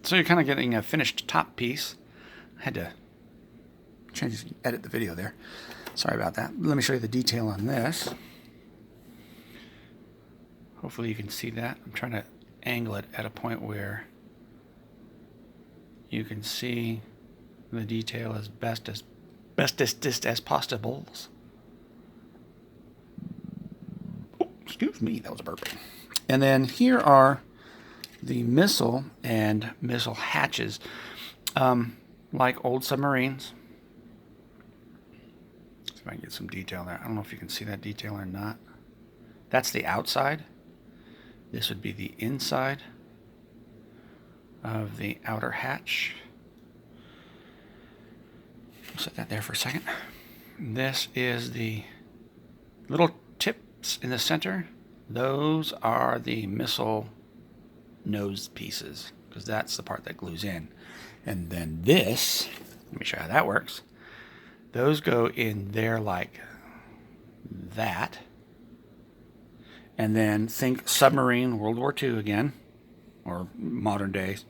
So you're kind of getting a finished top piece. I had to edit the video there. Sorry about that. Let me show you the detail on this. Hopefully you can see that. I'm trying to angle it at a point where you can see the detail as best as possible. Oh, excuse me, that was a burp. And then here are the missile and missile hatches, like old submarines. See if I can get some detail there. I don't know if you can see that detail or not. That's the outside. This would be the inside of the outer hatch. Set that there for a second. This is the little tips in the center. Those are the missile nose pieces, because that's the part that glues in. And then this, let me show you how that works. Those go in there like that. And then think submarine, World War II again, or modern days.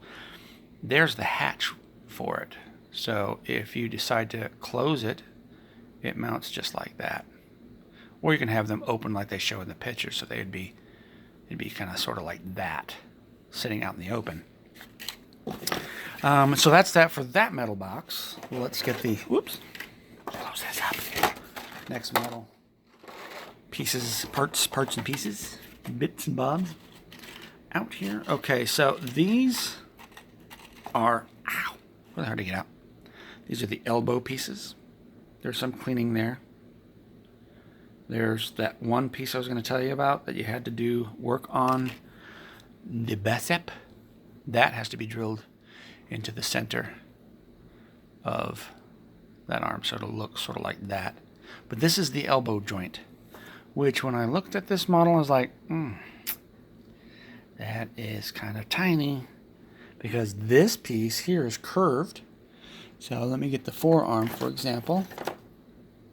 There's the hatch for it. So if you decide to close it, it mounts just like that. Or you can have them open like they show in the picture, so it'd be kind of sort of like that, sitting out in the open. So that's that for that metal box. Let's get the, whoops, close this up. Next metal pieces, parts and pieces, bits and bobs out here. Okay, so these are, ow, really hard to get out. These are the elbow pieces. There's some cleaning there. There's that one piece I was going to tell you about that you had to do work on, the bicep. That has to be drilled into the center of that arm, so it'll look sort of like that. But this is the elbow joint, which when I looked at this model, I was like, that is kind of tiny, because this piece here is curved. So let me get the forearm, for example.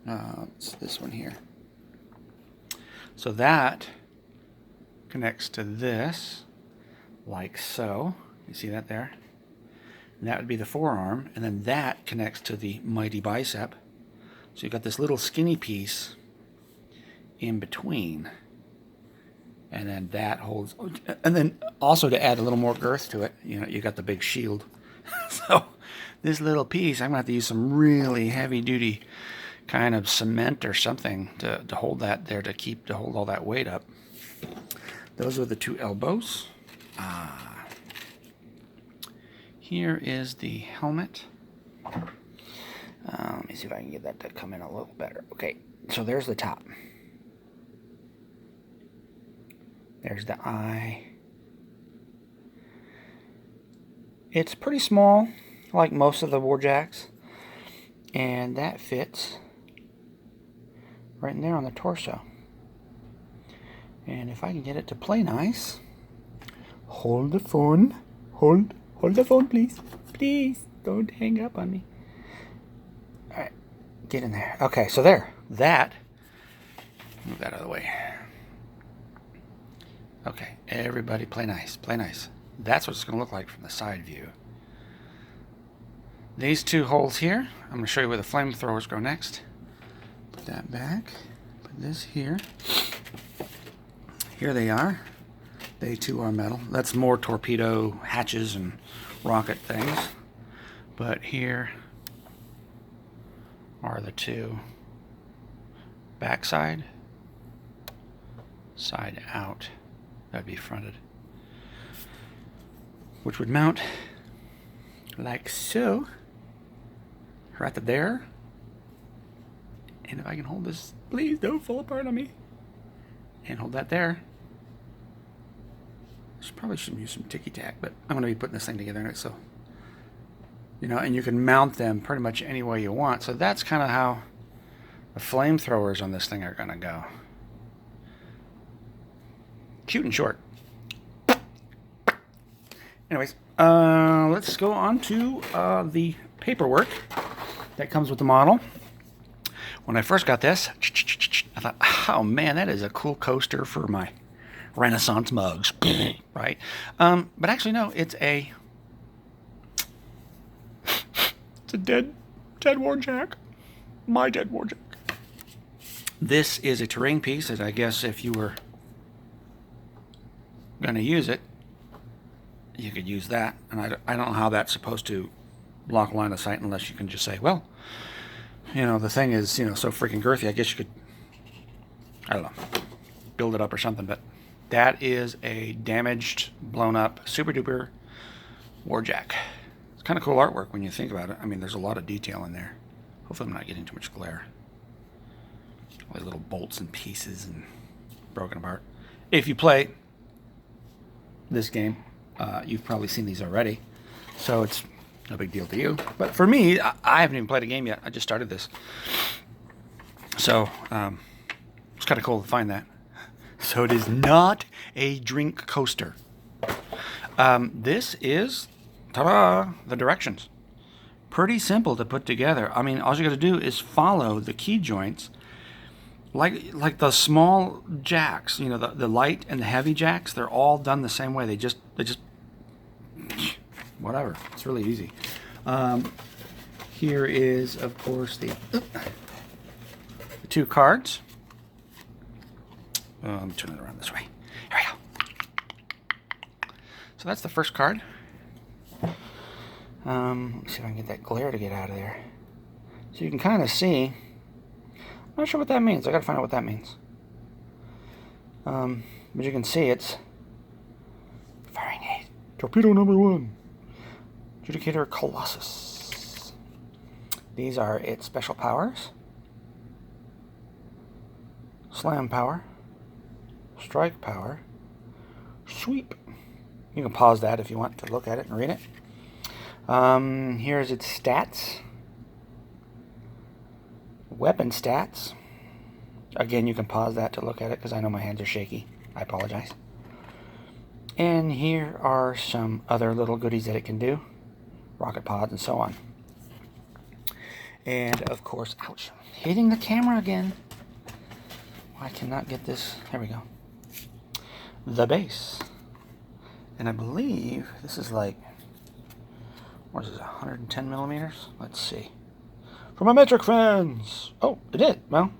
It's this one here. So that connects to this, like so. You see that there? And that would be the forearm, and then that connects to the mighty bicep. So you've got this little skinny piece in between. And then that holds, and then also to add a little more girth to it, you got the big shield. So this little piece, I'm going to have to use some really heavy-duty kind of cement or something to hold that there, to hold all that weight up. Those are the two elbows. Here is the helmet. Let me see if I can get that to come in a little better. Okay, so there's the top. There's the eye. It's pretty small, like most of the Warjacks, and that fits right in there on the torso. And if I can get it to play nice, hold the phone, hold the phone, please, don't hang up on me. All right, get in there. Okay, so there, that, move that out of the way. Okay, everybody play nice, play nice. That's what it's going to look like from the side view. These two holes here, I'm going to show you where the flamethrowers go next. Put that back, put this here. Here they are. They too are metal. That's more torpedo hatches and rocket things. But here are the two. Backside, side out. That'd be fronted. Which would mount like so. Right there. And if I can hold this, please don't fall apart on me. And hold that there. Probably should use some ticky tack, but I'm going to be putting this thing together next, so and you can mount them pretty much any way you want. So that's kind of how the flamethrowers on this thing are going to go. Cute and short. Anyways, let's go on to the paperwork that comes with the model. When I first got this, I thought, oh man, that is a cool coaster for my Renaissance mugs, right? But actually, no, it's a It's a dead Warjack. My dead Warjack. This is a terrain piece that I guess if you were going to use it, you could use that. And I don't know how that's supposed to block line of sight unless you can just say, well, you know, the thing is, you know, so freaking girthy, I guess you could, I don't know, build it up or something. But that is a damaged, blown up, super duper Warjack. It's kind of cool artwork when you think about it. I mean, there's a lot of detail in there. Hopefully I'm not getting too much glare. All these little bolts and pieces and broken apart. If you play this game, you've probably seen these already, so it's no big deal to you. But for me, I haven't even played a game yet. I just started this. So it's kind of cool to find that. So it is not a drink coaster. This is, ta-da, the directions. Pretty simple to put together. I mean, all you got to do is follow the key joints, like the small jacks. You know, the light and the heavy jacks. They're all done the same way. They just whatever. It's really easy. Here is, of course, the two cards. Let me turn it around this way. Here we go. So that's the first card. Let me see if I can get that glare to get out of there. So you can kind of see. I'm not sure what that means. I gotta find out what that means. But you can see it's firing aid. Torpedo number 1. Judicator Colossus. These are its special powers. Slam power. Strike power. Sweep. You can pause that if you want to look at it and read it. Here's its stats. Weapon stats. Again, you can pause that to look at it because I know my hands are shaky. I apologize. And here are some other little goodies that it can do. Rocket pods and so on. And of course, ouch, hitting the camera again. I cannot get this. There we go. The base. And I believe this is like, what is it, 110 millimeters? Let's see. For my metric fans. Oh, it did. Well,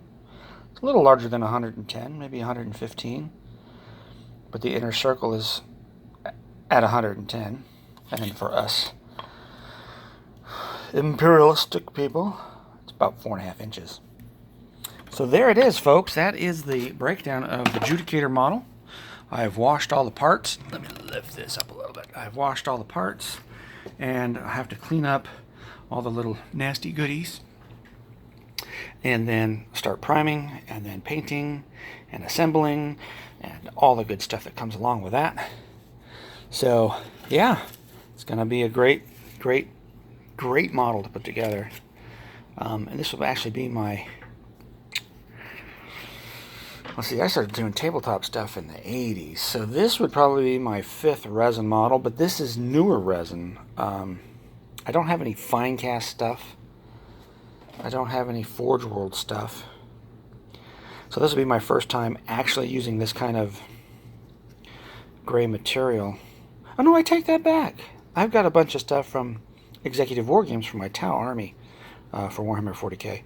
it's a little larger than 110, maybe 115. But the inner circle is at 110. And then for us imperialistic people, it's about 4.5 inches. So there it is, folks. That is the breakdown of the Judicator model. I've washed all the parts. Let me lift this up a little bit. I've washed all the parts, and I have to clean up all the little nasty goodies, and then start priming, and then painting, and assembling, and all the good stuff that comes along with that. So, yeah, it's going to be a great model to put together. And this will actually be my... Let's see, I started doing tabletop stuff in the 80s, so this would probably be my 5th resin model, but this is newer resin. I don't have any fine cast stuff. I don't have any Forge World stuff. So this will be my first time actually using this kind of gray material. Oh no, I take that back. I've got a bunch of stuff from Executive War Games for my Tau Army. For Warhammer 40k,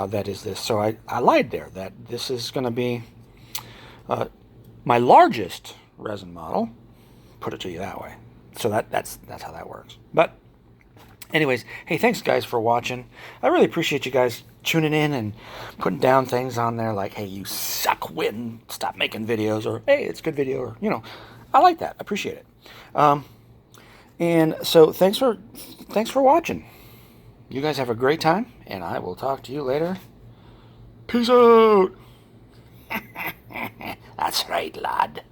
that is this. So I lied there. That this is going to be my largest resin model. Put it to you that way. So that's how that works. But anyways, hey, thanks guys for watching. I really appreciate you guys tuning in and putting down things on there like, hey, you suck, Win, stop making videos, or hey, it's a good video, or I like that. I appreciate it. And so thanks for watching. You guys have a great time, and I will talk to you later. Peace out! That's right, lad.